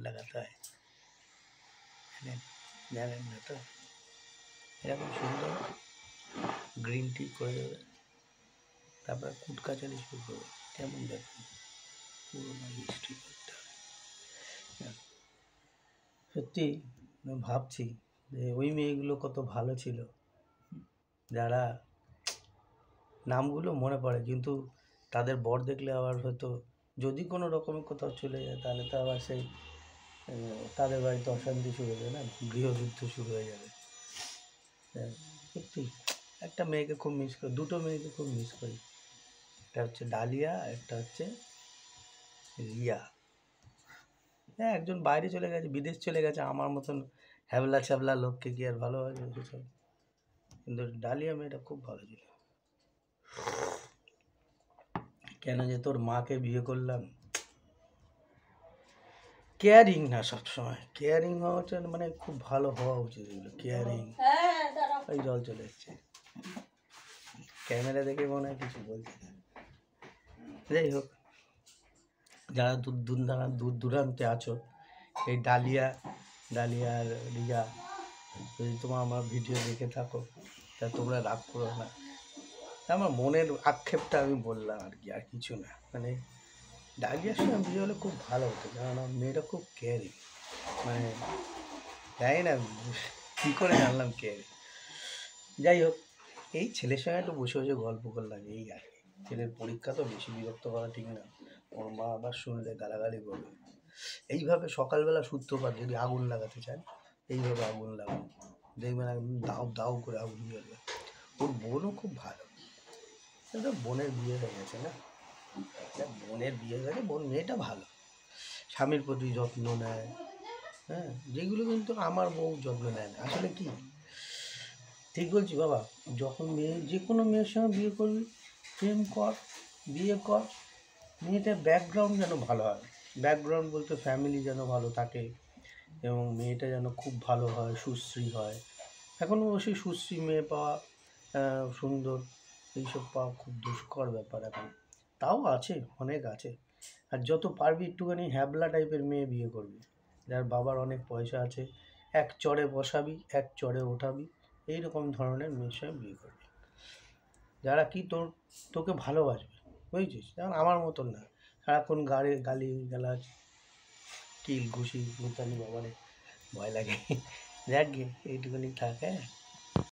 লাগাতে হয়, জানেন না তো? এরকম সুন্দর গ্রিন টি করে দেবে, তারপরে কুটকাচালি শুরু করবে, কেমন দেখুন পুরোনো হিস্ট্রি করতে হবে। সত্যি আমি ভাবছি যে ওই মেয়েগুলো কত ভালো ছিল, যারা নামগুলো মনে পড়ে কিন্তু তাদের বর দেখলে আবার হয়তো যদি কোনো রকমের কোথাও চলে যায় তাহলে তো আবার সেই তাদের বাড়িতে অশান্তি শুরু হয়ে যাবে না, গৃহযুদ্ধ শুরু হয়ে যাবে। সত্যি একটা মেয়েকে খুব মিস করি, দুটো মেয়েকে খুব মিস করি, একটা হচ্ছে ডালিয়া, একটা হচ্ছে রিয়া। হ্যাঁ, একজন বাইরে চলে গেছে, বিদেশ চলে গেছে, আমার মতন হ্যাবলা ছ্যাবলা লোককে কি আর ভালোবাসবে সব। কিন্তু ডালিয়া মেয়েটা খুব ভালো ছিল। কেন যে তোর মাকে বিয়ে করলাম, কেয়ারিং না, সবসময় কেয়ারিং হওয়া হচ্ছে মানে খুব ভালো হওয়া উচিত, এগুলো কেয়ারিং। ওই জল চলে এসছে, ক্যামেরা দেখে মনে হয় কিছু বলছে না। যাই হোক, যারা দূর দূরান্তে আছো, এই ডালিয়া আর রিয়া, যদি তোমার আমার ভিডিও দেখে থাকো তা তোমরা রাগ করো না। আমার মনের আক্ষেপটা আমি বললাম আর কি, আর কিছু না। মানে ডালিয়ার সঙ্গে বিয়ে হলে খুব ভালো হতো, কারণ মেয়েটা খুব কেয়ারিং, মানে জানি না কী করে জানলাম কেয়ারিং। যাই হোক, এই ছেলের সঙ্গে একটু বসে বসে গল্প করলাম, এই আর কি। ছেলের পরীক্ষা তো, বেশি বিরক্ত করা ঠিক না, ওর মা আবার শুনলে গালাগালি করবে। এইভাবে সকালবেলা সূত্রপাত, যদি আগুন লাগাতে চান এইভাবে আগুন লাগান, দেখবেন একদম দাউ দাউ করে আগুন জ্বলবে। ওর বোনও খুব ভালো, কিন্তু বোনের বিয়ে হয়ে গেছে না, বোনের বিয়ে হয়ে গেছে, বোন মেয়েটা ভালো, স্বামীর প্রতি যত্ন নেয়, হ্যাঁ, যেগুলো কিন্তু আমার বউ যত্ন নেয় না। আসলে কি ঠিক বলছি বাবা, যখন যে কোনো মেয়ের সঙ্গে বিয়ে করবি, প্রেম কর, বিয়ে কর, মেয়েটার ব্যাকগ্রাউন্ড যেন ভালো হয়। ব্যাকগ্রাউন্ড বলতে ফ্যামিলি যেন ভালো থাকে, এবং মেয়েটা যেন খুব ভালো হয়, সুশ্রী হয়। এখন অবশ্যই সুশ্রী মেয়ে পাওয়া, সুন্দর, এইসব পাওয়া খুব দুষ্কর ব্যাপার এখন, তাও আছে, অনেক আছে। আর যত পারবি একটুখানি হ্যাবলা টাইপের মেয়ে বিয়ে করবি, যার বাবার অনেক পয়সা আছে, এক চড়ে বসাবি, এক চড়ে ওঠাবি, এইরকম ধরনের মেয়ের সঙ্গে বিয়ে করবি, যারা কি তোকে ভালোবাসবে, বুঝেছিস? যেমন আমার মতন না, সারাক্ষণ গালি গালাজ, কিল ঘুষি, মিতালি, বাবারে ভয় লাগে। যাক গে, এইটুকুনি থাক। হ্যাঁ।